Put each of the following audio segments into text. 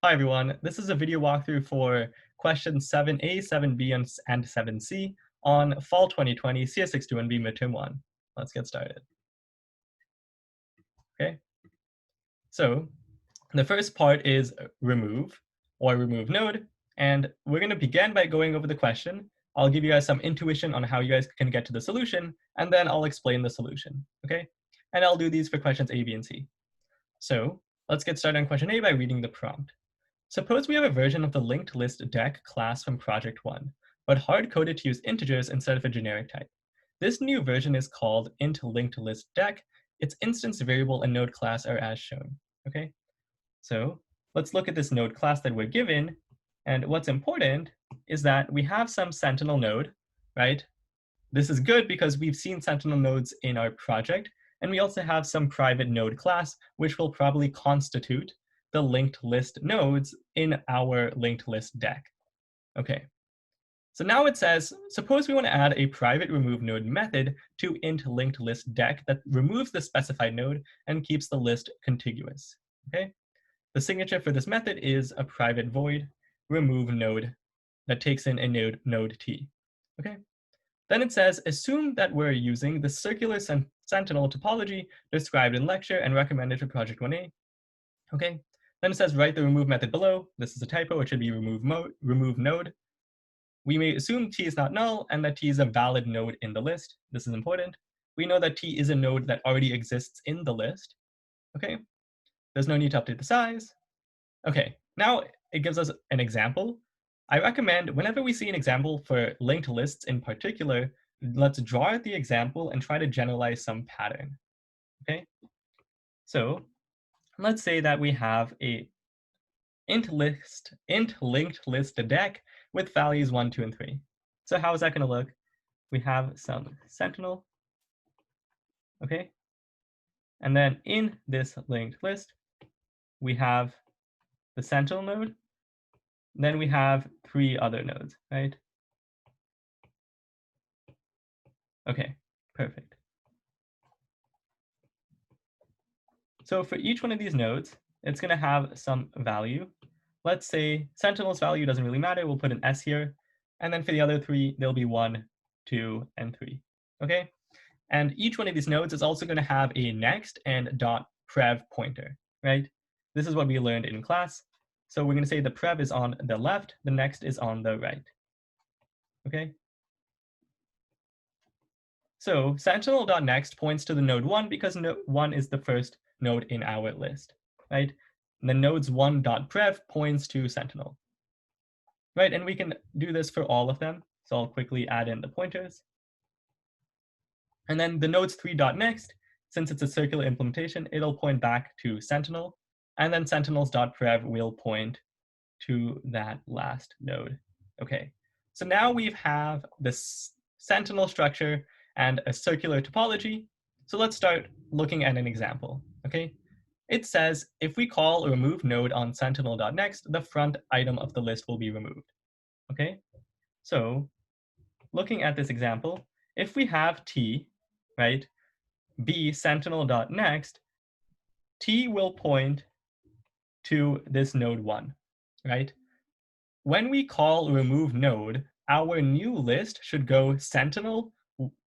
Hi everyone, this is a video walkthrough for questions 7A, 7B, and 7C on Fall 2020 CS621B Midterm 1. Let's get started. Okay, so the first part is remove or remove node, and we're going to begin by going over the question. I'll give you guys some intuition on how you guys can get to the solution, and then I'll explain the solution, okay? And I'll do these for questions A, B, and C. So let's get started on question A by reading the prompt. Suppose we have a version of the linked list deck class from project 1, but hard-coded to use integers instead of a generic type. This new version is called int linked list deck. Its instance variable and node class are as shown. Okay, so let's look at this node class that we're given. And what's important is that we have some Sentinel node, right? This is good because we've seen Sentinel nodes in our project, and we also have some private node class, which will probably constitute the linked list nodes in our linked list deck. Okay, so now it says, suppose we want to add a private remove node method to int linked list deck that removes the specified node and keeps the list contiguous. Okay, the signature for this method is a private void remove node that takes in a node t. Okay, then it says, assume that we're using the circular sentinel topology described in lecture and recommended for project 1A. Okay, then it says, write the remove method below. This is a typo, it should be remove node. We may assume t is not null and that t is a valid node in the list. This is important. We know that t is a node that already exists in the list. Okay, there's no need to update the size. Okay, now it gives us an example. I recommend whenever we see an example for linked lists in particular, let's draw out the example and try to generalize some pattern. Okay, so let's say that we have a int linked list deck with values 1, 2, and 3. So how is that going to look? We have some Sentinel, okay? And then in this linked list, we have the Sentinel node. Then we have 3 other nodes, right? Okay, perfect. So for each one of these nodes, it's going to have some value. Let's say Sentinel's value doesn't really matter. We'll put an S here. And then for the other 3, there'll be 1, 2, and 3. Okay? And each one of these nodes is also going to have a next and .prev pointer, right? This is what we learned in class. So we're going to say the prev is on the left, the next is on the right. Okay? So sentinel.next points to the node 1 because node 1 is the first node in our list, right? And the node's 1.prev points to sentinel, right? And we can do this for all of them. So I'll quickly add in the pointers. And then the node's 3.next, since it's a circular implementation, it'll point back to sentinel. And then sentinels.prev will point to that last node. Okay, so now we have this sentinel structure and a circular topology. So let's start looking at an example, okay? It says, if we call a remove node on sentinel.next, the front item of the list will be removed, okay? So looking at this example, if we have t, right, b sentinel.next, t will point to this node 1, right? When we call remove node, our new list should go sentinel,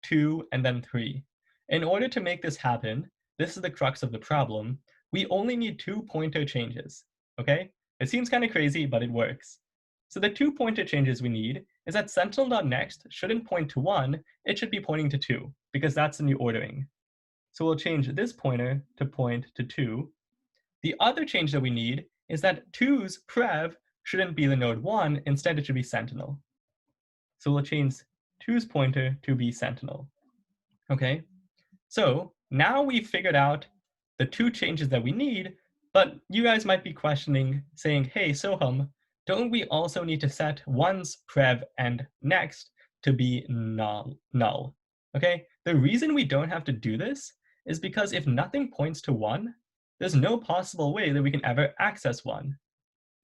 2, and then 3. In order to make this happen, this is the crux of the problem, we only need 2 pointer changes, okay? It seems kind of crazy, but it works. So the 2 pointer changes we need is that sentinel.next shouldn't point to 1, it should be pointing to 2, because that's the new ordering. So we'll change this pointer to point to 2. The other change that we need is that 2's prev shouldn't be the node 1, instead it should be sentinel. So we'll change 2's pointer to be sentinel. Okay, so now we've figured out the 2 changes that we need, but you guys might be questioning, saying, hey, Soham, don't we also need to set 1's prev and next to be null? Okay, the reason we don't have to do this is because if nothing points to 1, there's no possible way that we can ever access 1,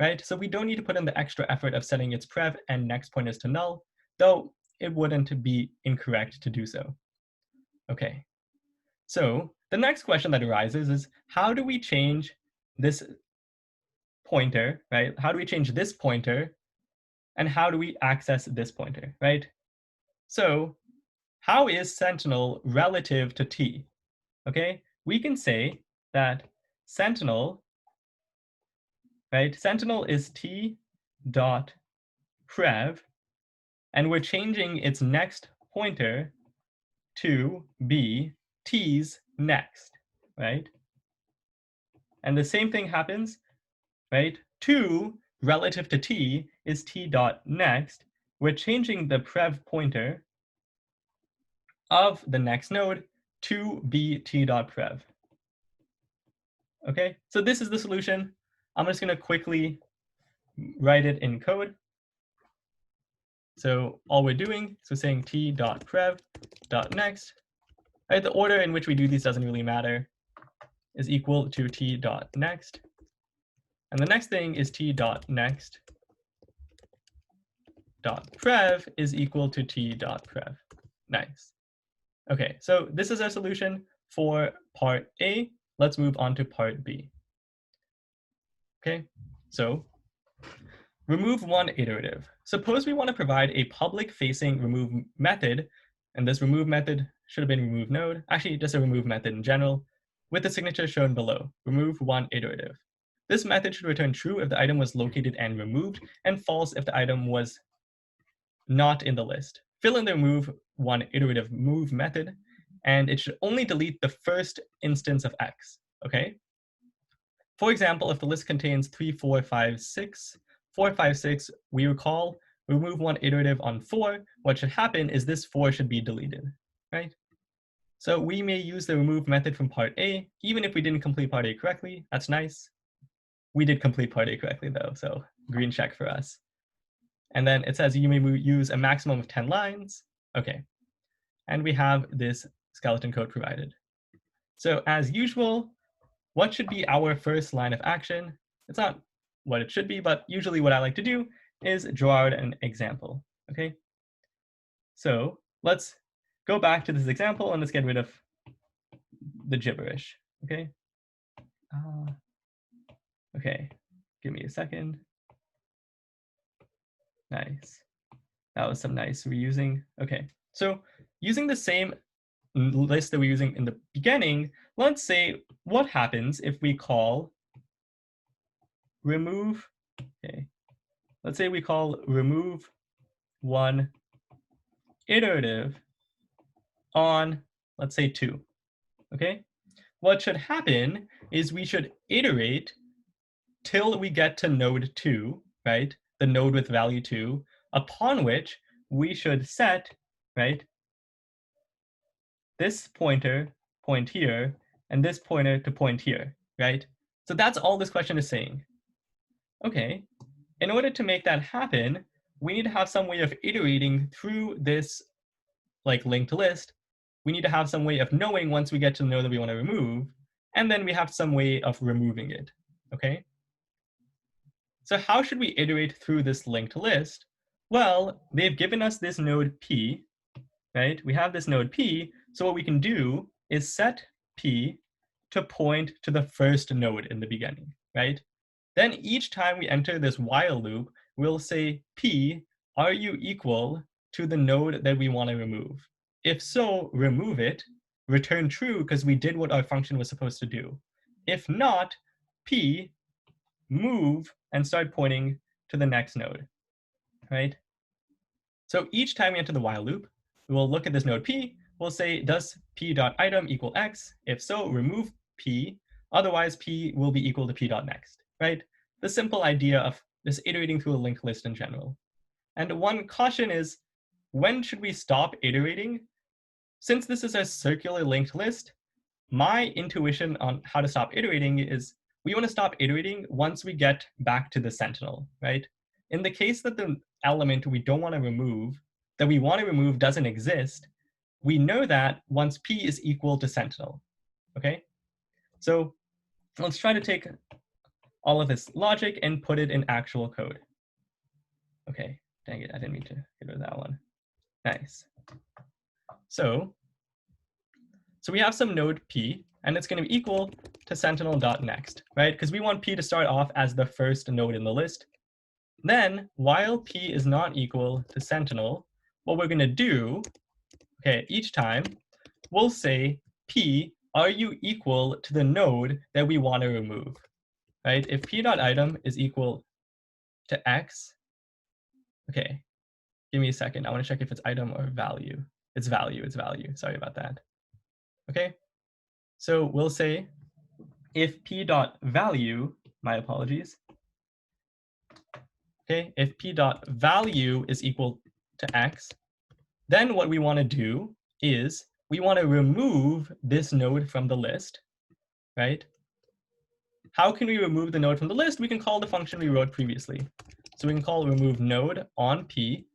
right? So we don't need to put in the extra effort of setting its prev and next pointers to null, though it wouldn't be incorrect to do so. Okay, so the next question that arises is, how do we change this pointer, right? How do we change this pointer? And how do we access this pointer, right? So how is Sentinel relative to T? Okay, we can say that Sentinel, right? Sentinel is T dot prev, and we're changing its next pointer to be T's next, right? And the same thing happens, right? 2 relative to T is T dot next. We're changing the prev pointer of the next node to be T dot prev. Okay, so this is the solution. I'm just going to quickly write it in code. So all we're doing is we're saying T dot prev dot next. Right, the order in which we do these doesn't really matter, is equal to T dot next. And the next thing is T dot next dot prev is equal to T dot prev. Nice. Okay, so this is our solution for part A. Let's move on to part B. Okay, so remove one iterative. Suppose we want to provide a public-facing remove method, and this remove method should have been remove node, actually just a remove method in general, with the signature shown below, remove one iterative. This method should return true if the item was located and removed, and false if the item was not in the list. Fill in the remove one iterative move method, and it should only delete the first instance of X, okay? For example, if the list contains 3, 4, 5, 6, 4, 5, 6, we recall remove one iterative on 4. What should happen is this 4 should be deleted, right? So we may use the remove method from part A, even if we didn't complete part A correctly. That's nice. We did complete part A correctly though, so green check for us. And then it says you may use a maximum of 10 lines. Okay, and we have this skeleton code provided. So as usual, what should be our first line of action? It's not what it should be, but usually what I like to do is draw out an example, okay? So let's go back to this example and let's get rid of the gibberish, okay? Okay, give me a second. Nice. That was some nice reusing. Okay, so using the same list that we're using in the beginning, let's say what happens if we call remove, okay, let's say we call remove one iterative on, let's say 2, okay? What should happen is we should iterate till we get to node 2, right? The node with value 2, upon which we should set, right, this pointer point here, and this pointer to point here, right? So that's all this question is saying. Okay, in order to make that happen, we need to have some way of iterating through this like linked list. We need to have some way of knowing once we get to the node that we want to remove, and then we have some way of removing it, okay? So how should we iterate through this linked list? Well, they've given us this node P, right? We have this node P, so what we can do is set P to point to the first node in the beginning, right? Then each time we enter this while loop, we'll say, P, are you equal to the node that we want to remove? If so, remove it, return true because we did what our function was supposed to do. If not, P, move and start pointing to the next node, right? So each time we enter the while loop, we will look at this node P, we'll say, does P.item equal X? If so, remove P, otherwise P will be equal to P.next, right? The simple idea of just iterating through a linked list in general. And one caution is, when should we stop iterating? Since this is a circular linked list, my intuition on how to stop iterating is we want to stop iterating once we get back to the sentinel, right? In the case that the element we don't want to remove, that we want to remove doesn't exist, we know that once P is equal to sentinel, okay? So let's try to take all of this logic and put it in actual code. Okay, dang it, I didn't mean to get rid of that one. Nice. So we have some node P, and it's going to be equal to sentinel.next, right? Because we want p to start off as the first node in the list. Then, while p is not equal to sentinel, what we're going to do, okay, each time, we'll say, p, are you equal to the node that we want to remove, right? If p.item is equal to x, okay, give me a second. I want to check if it's item or value. It's value, sorry about that. Okay, so we'll say if p.value, my apologies, okay, if p.value is equal to x, then what we want to do is we want to remove this node from the list, right? How can we remove the node from the list? We can call the function we wrote previously. So we can call remove node on p.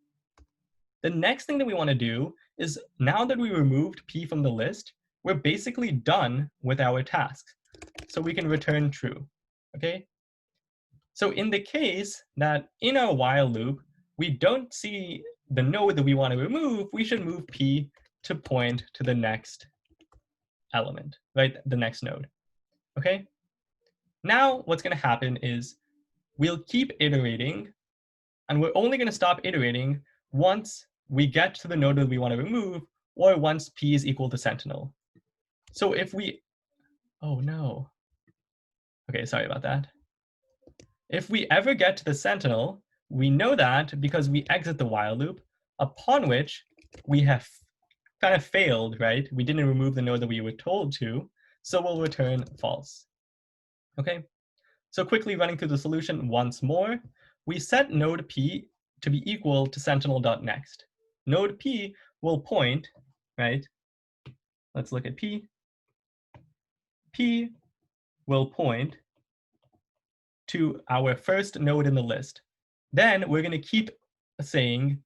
The next thing that we want to do is, now that we removed p from the list, we're basically done with our tasks. So we can return true, okay? So in the case that in our while loop, we don't see the node that we want to remove, we should move p to point to the next element, right? The next node, okay? Now what's going to happen is we'll keep iterating, and we're only going to stop iterating once we get to the node that we want to remove, or once p is equal to sentinel. So if we, oh no. Okay, sorry about that. If we ever get to the sentinel, we know that because we exit the while loop, upon which we have kind of failed, right? We didn't remove the node that we were told to, so we'll return false. Okay, so quickly running through the solution once more, we set node p to be equal to sentinel.next. Node p will point, right? Let's look at p. P will point to our first node in the list. Then we're going to keep saying,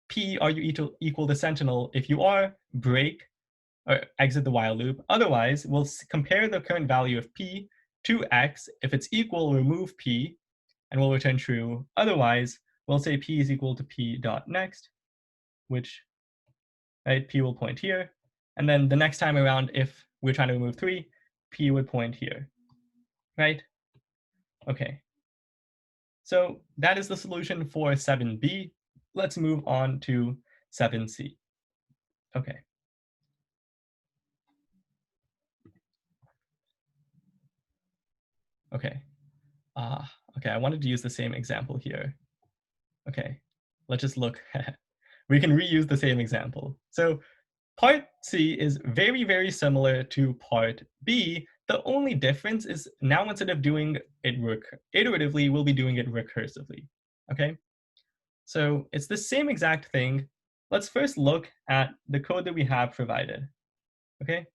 p, are you equal to sentinel? If you are, break or exit the while loop. Otherwise, we'll compare the current value of p to x. If it's equal, remove p, and we'll return true. Otherwise, we'll say p is equal to p.next, which, right, p will point here. And then the next time around, if we're trying to remove 3, p would point here, right? Okay. So that is the solution for 7b. Let's move on to 7c. Okay. Okay. Okay, I wanted to use the same example here. Okay, let's just look. We can reuse the same example. So part C is very, very similar to part B. The only difference is now instead of doing it iteratively, we'll be doing it recursively. Okay, so it's the same exact thing. Let's first look at the code that we have provided. Okay,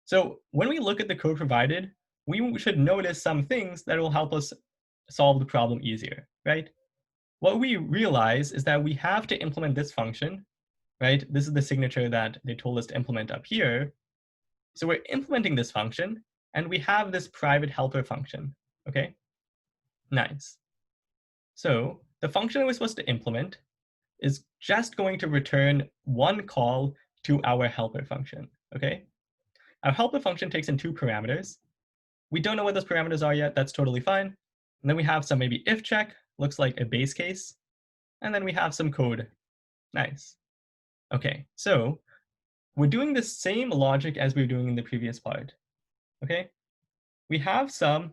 so when we look at the code provided, we should notice some things that will help us solve the problem easier, right? What we realize is that we have to implement this function, right? This is the signature that they told us to implement up here. So we're implementing this function, and we have this private helper function, okay? Nice. So the function that we're supposed to implement is just going to return one call to our helper function, okay? Our helper function takes in 2 parameters. We don't know what those parameters are yet. That's totally fine. And then we have some maybe if check, looks like a base case. And then we have some code. Nice. Okay, so we're doing the same logic as we were doing in the previous part. Okay, we have some,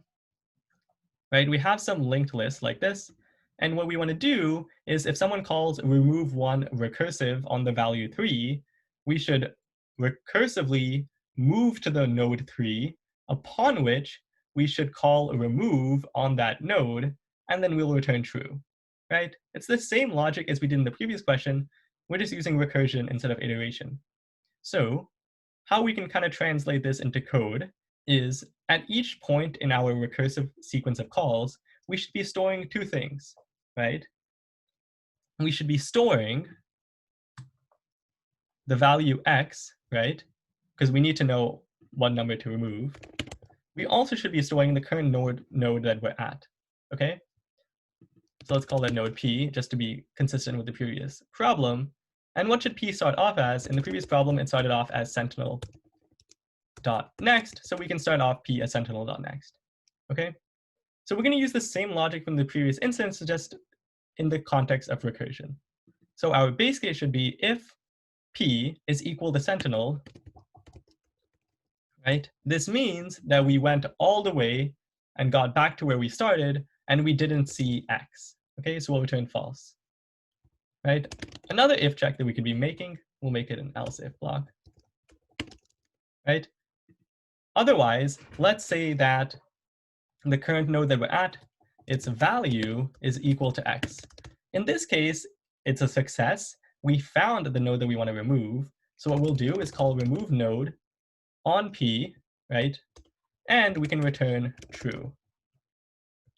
right? We have some linked lists like this. And what we want to do is if someone calls remove one recursive on the value 3, we should recursively move to the node 3, upon which we should call remove on that node, and then we'll return true, right? It's the same logic as we did in the previous question. We're just using recursion instead of iteration. So how we can kind of translate this into code is at each point in our recursive sequence of calls, we should be storing 2 things, right? We should be storing the value x, right? Because we need to know what number to remove. We also should be storing the current node that we're at, okay? So let's call that node p, just to be consistent with the previous problem. And what should p start off as? In the previous problem, it started off as sentinel. dot next, so we can start off p as sentinel dot next. Okay, so we're going to use the same logic from the previous instance, just in the context of recursion. So our base case should be if p is equal to sentinel, right? This means that we went all the way and got back to where we started, and we didn't see x. Okay, so we'll return false. Right? Another if check that we could be making, we'll make it an else if block. Right? Otherwise, let's say that the current node that we're at, its value is equal to x. In this case, it's a success. We found the node that we want to remove. So what we'll do is call remove node on p, right? And we can return true.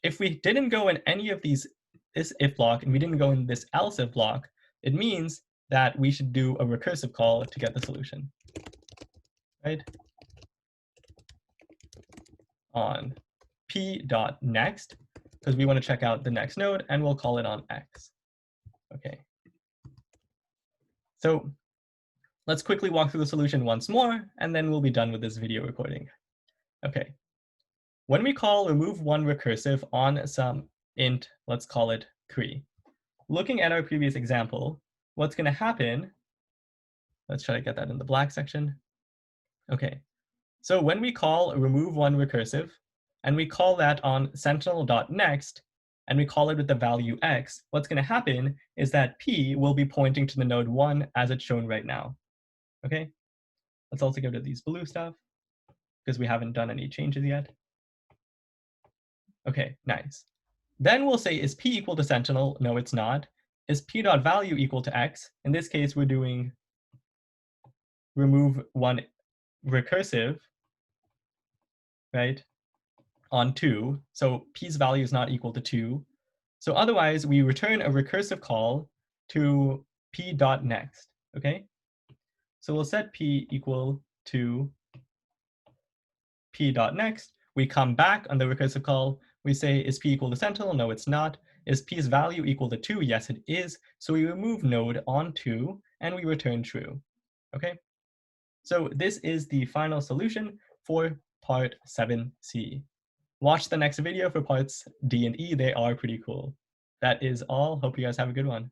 If we didn't go in any of this if block and we didn't go in this else if block, it means that we should do a recursive call to get the solution, right? On p.next, because we want to check out the next node, and we'll call it on x. Okay. So let's quickly walk through the solution once more, and then we'll be done with this video recording. Okay. When we call remove one recursive on some int, let's call it Cree, looking at our previous example, what's going to happen, let's try to get that in the black section. Okay, so when we call remove one recursive, and we call that on sentinel.next, and we call it with the value x, what's going to happen is that p will be pointing to the node 1 as it's shown right now. Okay, let's also get rid of these blue stuff, because we haven't done any changes yet. Okay, nice. Then we'll say, is p equal to sentinel? No, it's not. Is p.value equal to x? In this case, we're doing remove one recursive, right, on 2. So p's value is not equal to 2. So otherwise, we return a recursive call to p.next, okay? So we'll set p equal to p.next. We come back on the recursive call. We say, is p equal to sentinel? No, it's not. Is p's value equal to 2? Yes, it is. So we remove node on 2, and we return true, okay? So this is the final solution for part 7c. Watch the next video for parts D and E. They are pretty cool. That is all. Hope you guys have a good one.